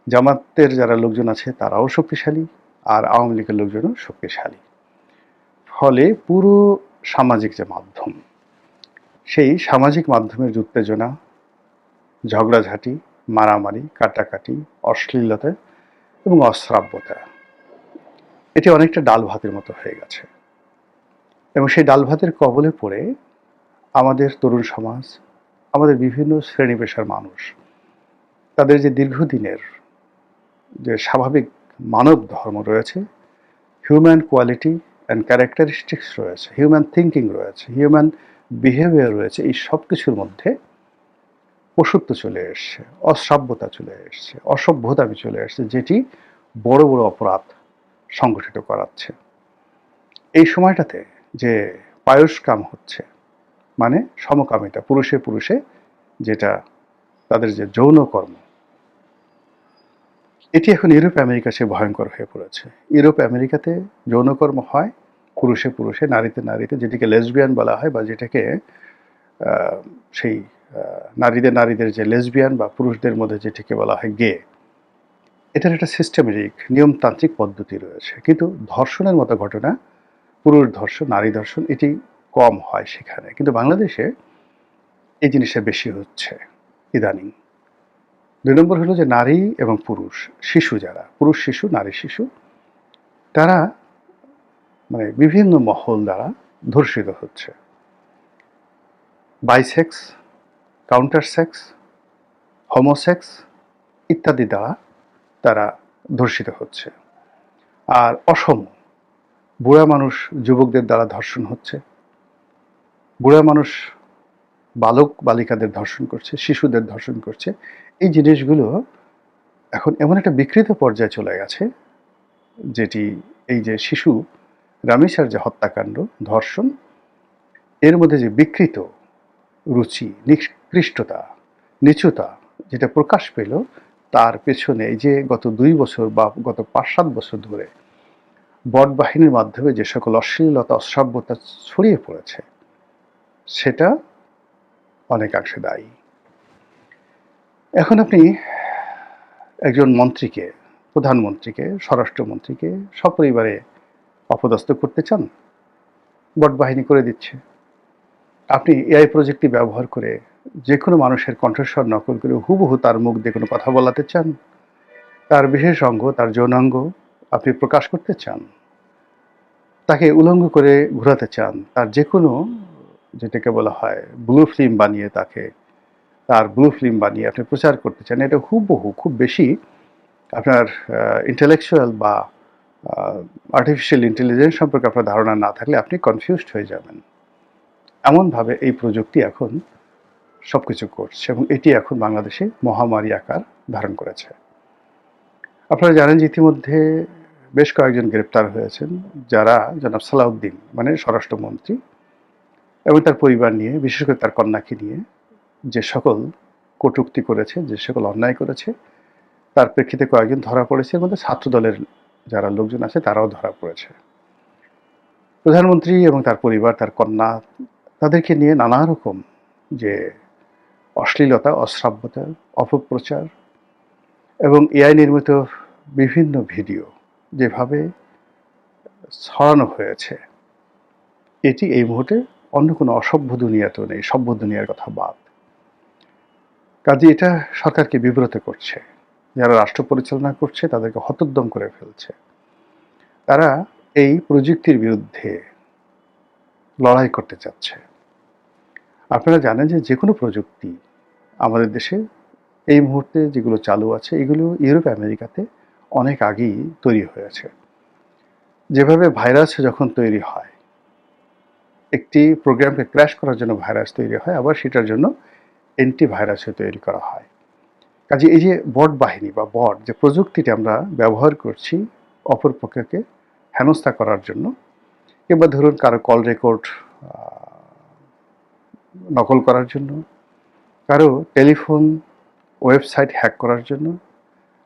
জামাতের যারা লোকজন আছে তারাও শক্তিশালী, আর আওয়ামী লীগের লোকজনও শক্তিশালী। ফলে পুরো সামাজিক যে মাধ্যম, সেই সামাজিক মাধ্যমের যে উত্তেজনা, ঝগড়াঝাঁটি, মারামারি, কাটাকাটি, অশ্লীলতা এবং অশ্রাব্যতা, এটি অনেকটা ডাল ভাতের মতো হয়ে গেছে। এবং সেই ডাল ভাতের কবলে পড়ে আমাদের তরুণ সমাজ, আমাদের বিভিন্ন শ্রেণী পেশার মানুষ, তাদের যে দীর্ঘদিনের যে স্বাভাবিক মানব ধর্ম রয়েছে, হিউম্যান কোয়ালিটি অ্যান্ড ক্যারেক্টারিস্টিক্স রয়েছে, হিউম্যান থিঙ্কিং রয়েছে, হিউম্যান বিহেভিয়ার রয়েছে, এই সব কিছুর মধ্যে পশুত্ব চলে এসছে, অশ্রাব্যতা চলে এসছে, অসভ্যতামি চলে এসছে, যেটি বড় বড় অপরাধ সংগঠিত করাচ্ছে। এই সময়টাতে যে পায়স্কাম হচ্ছে, মানে সমকামিতা, পুরুষে পুরুষে যেটা তাদের যে যৌনকর্ম, এটি এখন ইউরোপ আমেরিকা সে ভয়ঙ্কর হয়ে পড়েছে। ইউরোপ আমেরিকাতে যৌনকর্ম হয় পুরুষে পুরুষে, নারীতে নারীতে, যেটিকে লেসবিয়ান বলা হয়, বা যেটাকে সেই নারীদের নারীদের যে লেসবিয়ান বা পুরুষদের মধ্যে যেটিকে বলা হয় গে, এটার একটা সিস্টেমেটিক নিয়মতান্ত্রিক পদ্ধতি রয়েছে। কিন্তু ধর্ষণের মতো ঘটনা, পুরুষ ধর্ষণ, নারী ধর্ষণ, এটি কম হয় সেখানে। কিন্তু বাংলাদেশে এই জিনিসটা বেশি হচ্ছে ইদানিং। ২ নম্বর হলো যে নারী এবং পুরুষ, শিশু যারা, পুরুষ শিশু, নারী শিশু, তারা মানে বিভিন্ন মহল দ্বারা ধর্ষিত হচ্ছে। বাইসেক্স, কাউন্টার সেক্স, হোমোসেক্স ইত্যাদি দ্বারা তারা ধর্ষিত হচ্ছে। আর অসম, বুড়া মানুষ যুবকদের দ্বারা ধর্ষণ হচ্ছে, বুড়া মানুষ বালক বালিকাদের ধর্ষণ করছে, শিশুদের ধর্ষণ করছে। এই জিনিসগুলো এখন এমন একটা বিকৃত পর্যায়ে চলে গেছে, যেটি এই যে শিশু রামেসার যে হত্যাকাণ্ড, ধর্ষণ, এর মধ্যে যে বিকৃত রুচি, নিকৃষ্টতা, নিচুতা যেটা প্রকাশ পেল, তার পেছনে এই যে গত ২ বছর বা গত ৫-৭ বছর ধরে বট বাহিনীর মাধ্যমে যে সকল অশ্লীলতা, অশ্রাব্যতা ছড়িয়ে পড়েছে, সেটা অনেকাংশে দায়ী। এখন আপনি একজন মন্ত্রীকে, প্রধানমন্ত্রীকে, স্বরাষ্ট্রমন্ত্রীকে সপরিবারে অপদস্থ করতে চান, বট বাহিনী করে দিচ্ছে। আপনি এআই প্রযুক্তি ব্যবহার করে যে কোনো মানুষের কণ্ঠস্বর নকল করে হুবহু তার মুখ দিয়ে কোনো কথা বলাতে চান, তার বিশেষ অঙ্গ, তার যৌনাঙ্গ আপনি প্রকাশ করতে চান, তাকে উলঙ্গ করে ঘোরাতে চান, তার যে কোনো যেটাকে বলা হয় ব্লু ফিল্ম বানিয়ে, তার ব্লু ফিল্ম বানিয়ে আপনি প্রচার করতে চান, এটা হুবহু, খুব বেশি আপনার ইন্টেলেকচুয়াল বা আর্টিফিশিয়াল ইন্টেলিজেন্স সম্পর্কে আপনার ধারণা না থাকলে আপনি কনফিউজড হয়ে যাবেন। এমনভাবে এই প্রযুক্তি এখন সব কিছু করছে, এবং এটি এখন বাংলাদেশে মহামারী আকার ধারণ করেছে। আপনারা জানেন যে ইতিমধ্যে বেশ কয়েকজন গ্রেপ্তার হয়েছেন, যারা জনাব সালাউদ্দিন মানে স্বরাষ্ট্রমন্ত্রী এবং তার পরিবার নিয়ে, বিশেষ করে তার কন্যাকে নিয়ে যে সকল কটূক্তি করেছে, যে সকল অন্যায় করেছে, তার প্রেক্ষিতে কয়েকজন ধরা পড়েছে। এর মধ্যে ছাত্রদলের যারা লোকজন আছে তারাও ধরা পড়েছে। প্রধানমন্ত্রী এবং তার পরিবার, তার কন্যা, তাদেরকে নিয়ে নানা রকম যে অশ্লীলতা, অশ্রাব্যতা, অপপ্রচার এবং এআই নির্মিত বিভিন্ন ভিডিও যেভাবে ছড়ানো হয়েছে, এটি এই মুহূর্তে অন্য কোনো অসভ্য দুনিয়াতেও নেই, সভ্য দুনিয়ার কথা বাদ। কাজে এটা সরকারকে বিব্রত করছে, যারা রাষ্ট্র পরিচালনা করছে তাদেরকে হতোদ্যম করে ফেলছে। তারা এই প্রযুক্তির বিরুদ্ধে লড়াই করতে চাচ্ছে। আপনারা জানেন যে কোনো প্রযুক্তি আমাদের দেশে এই মুহূর্তে যেগুলো চালু আছে, এগুলো ইউরোপ আমেরিকাতে অনেক আগেই তৈরি হয়েছে। যেভাবে ভাইরাস যখন তৈরি হয়, একটি প্রোগ্রামকে ক্র্যাশ করার জন্য ভাইরাস তৈরি হয়, আবার সেটার জন্য অ্যান্টিভাইরাসও তৈরি করা হয়। কাজে এই যে বট বাহিনী বা বট যে প্রযুক্তিটি আমরা ব্যবহার করছি অপর পক্ষকে হেনস্থা করার জন্য, কিংবা ধরুন কারো কল রেকর্ড নকল করার জন্য, কারো টেলিফোন ওয়েবসাইট হ্যাক করার জন্য,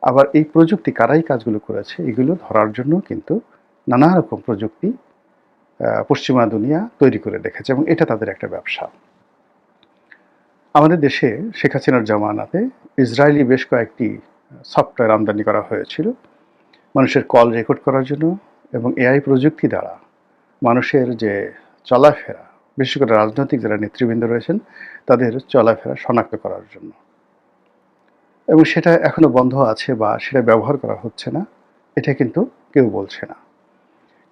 আবার এই প্রযুক্তি কারাই কাজগুলো করেছে এগুলো ধরার জন্য কিন্তু নানা রকম প্রযুক্তি পশ্চিমা দুনিয়া তৈরি করে রেখেছে, এবং এটা তাদের একটা ব্যবসা। আমাদের দেশে শেখ হাসিনার জামানাতে ইসরায়েলি বেশ কয়েকটি সফটওয়্যার আমদানি করা হয়েছিল মানুষের কল রেকর্ড করার জন্য, এবং এআই প্রযুক্তি দ্বারা মানুষের যে চলাফেরা, বিশেষ করে রাজনৈতিক যারা নেতৃবৃন্দ রয়েছেন তাদের চলাফেরা শনাক্ত করার জন্য। এবং সেটা এখনো বন্ধ আছে বা সেটা ব্যবহার করা হচ্ছে না, এটা কিন্তু কেউ বলছে না।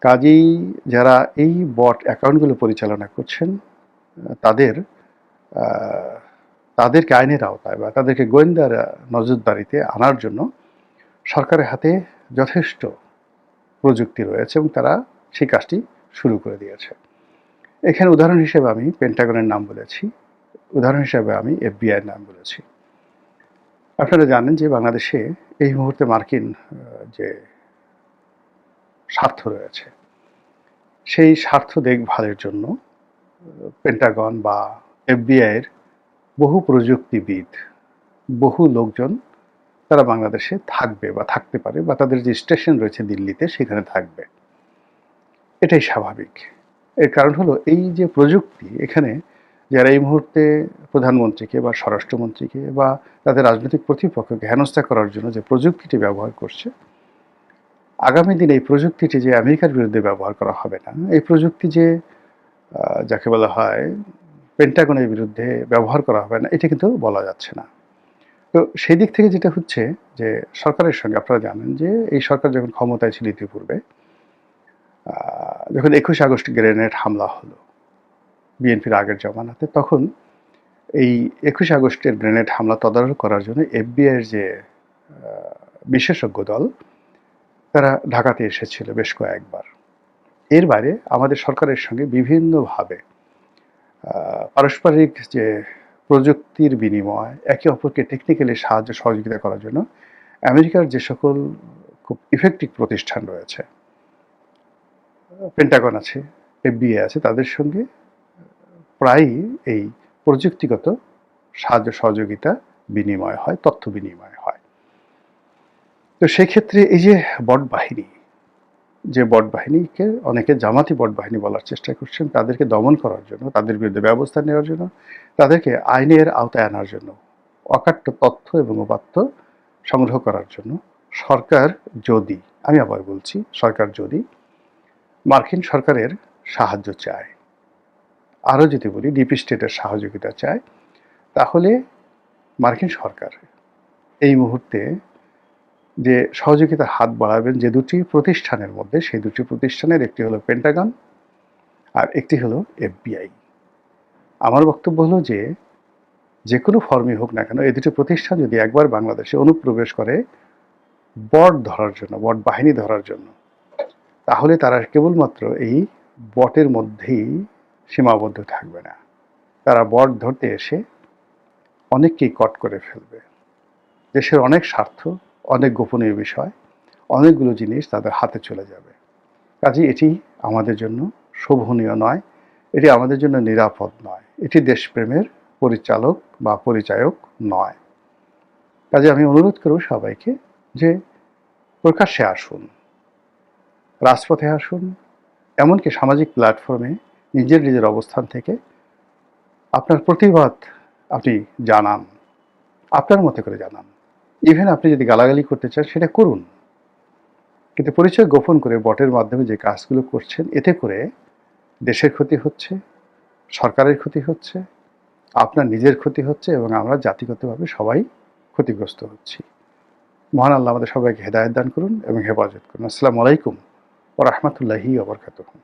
কাজেই যারা এই বট অ্যাকাউন্টগুলো পরিচালনা করছেন তাদের তাদেরকে আইনের আওতায় বা তাদেরকে গোয়েন্দার নজরদারিতে আনার জন্য সরকারের হাতে যথেষ্ট প্রযুক্তি রয়েছে এবং তারা সেই কাজটি শুরু করে দিয়েছে। এখানে উদাহরণ হিসেবে আমি পেন্টাগনের নাম বলেছি, উদাহরণ হিসেবে আমি এফবিআইয়ের নাম বলেছি। আপনারা জানেন যে বাংলাদেশে এই মুহূর্তে মার্কিন যে স্বার্থ রয়েছে সেই স্বার্থ দেখভালের জন্য পেন্টাগন বা এফবিআইয়ের বহু প্রযুক্তিবিদ, বহু লোকজন তারা বাংলাদেশে থাকবে বা থাকতে পারে, বা তাদের যে স্টেশন রয়েছে দিল্লিতে সেখানে থাকবে। এটাই স্বাভাবিক। এর কারণ হলো এই যে প্রযুক্তি, এখানে যারা এই মুহূর্তে প্রধানমন্ত্রীকে বা স্বরাষ্ট্রমন্ত্রীকে বা তাদের রাজনৈতিক প্রতিপক্ষকে হেনস্থা করার জন্য যে প্রযুক্তিটি ব্যবহার করছে, আগামী দিনে এই প্রযুক্তিটি যে আমেরিকার বিরুদ্ধে ব্যবহার করা হবে না, এই প্রযুক্তি যে যাকে বলা হয় পেন্টাগনের বিরুদ্ধে ব্যবহার করা হবে না, এটা কিন্তু বলা যাচ্ছে না। তো সেই দিক থেকে যেটা হচ্ছে যে সরকারের সঙ্গে, আপনারা জানেন যে এই সরকার যখন ক্ষমতায় ছিল ইতিপূর্বে, যখন 21 আগস্ট গ্রেনেড হামলা হলো বিএনপির আগের জমানাতে, তখন এই 21 আগস্টের গ্রেনেড হামলা তদারক করার জন্য এফবিআইয়ের যে বিশেষজ্ঞ দল তারা ঢাকাতে এসেছিল বেশ কয়েকবার। এর বাইরে আমাদের সরকারের সঙ্গে বিভিন্নভাবে পারস্পরিক যে প্রযুক্তির বিনিময়, একে অপরকে টেকনিক্যালি সাহায্য সহযোগিতা করার জন্য আমেরিকার যে সকল খুব ইফেক্টিভ প্রতিষ্ঠান রয়েছে, পেন্টাগন আছে, এফবিআই আছে, তাদের সঙ্গে প্রায়ই এই প্রযুক্তিগত সাহায্য সহযোগিতা বিনিময় হয়, তথ্য বিনিময় হয়। তো সেক্ষেত্রে এই যে বট বাহিনী, যে বট বাহিনীকে অনেকে জামাতি বট বাহিনী বলার চেষ্টা করছেন, তাদেরকে দমন করার জন্য, তাদের বিরুদ্ধে ব্যবস্থা নেওয়ার জন্য, তাদেরকে আইনের আওতায় আনার জন্য, অকাট্য তথ্য এবং উপাত্ত সংগ্রহ করার জন্য সরকার যদি, আমি আবার বলছি, সরকার যদি মার্কিন সরকারের সাহায্য চায়, আরও যদি বলি ডিপ স্টেটের সহযোগিতা চায়, তাহলে মার্কিন সরকার এই মুহূর্তে যে সহযোগিতার হাত বাড়াবেন যে দুটি প্রতিষ্ঠানের মধ্যে, সেই দুটি প্রতিষ্ঠানের একটি হলো পেন্টাগন আর একটি হলো এফবিআই। আমার বক্তব্য হলো যে কোনো ফর্মই হোক না কেন, এই দুটি প্রতিষ্ঠান যদি একবার বাংলাদেশে অনুপ্রবেশ করে বট ধরার জন্য, বট বাহিনী ধরার জন্য, তাহলে তারা কেবলমাত্র এই বটের মধ্যেই সীমাবদ্ধ থাকবে না, তারা বট ধরতে এসে অনেককেই কট করে ফেলবে। দেশের অনেক স্বার্থ, অনেক গোপনীয় বিষয়, অনেকগুলো জিনিস তাদের হাতে চলে যাবে। কাজেই এটি আমাদের জন্য শোভনীয় নয়, এটি আমাদের জন্য নিরাপদ নয়, এটি দেশপ্রেমের পরিচালক বা পরিচায়ক নয়। কাজে আমি অনুরোধ করব সবাইকে যে প্রকাশ্যে আসুন, রাজপথে আসুন, এমনকি সামাজিক প্ল্যাটফর্মে নিজের অবস্থান থেকে আপনার প্রতিবাদ আপনি জানান, আপনার মতো করে জানান। ইভেন আপনি যদি গালাগালি করতে চান সেটা করুন, কিন্তু পরিচয় গোপন করে বটের মাধ্যমে যে কাজগুলো করছেন, এতে করে দেশের ক্ষতি হচ্ছে, সরকারের ক্ষতি হচ্ছে, আপনার নিজের ক্ষতি হচ্ছে, এবং আমরা জাতিগতভাবে সবাই ক্ষতিগ্রস্ত হচ্ছি। মহান আল্লাহ আমাদের সবাইকে হেদায়েত দান করুন এবং হেফাজত করুন। আসসালামু আলাইকুম ওয়া রাহমাতুল্লাহি ওয়া বারাকাতুহু।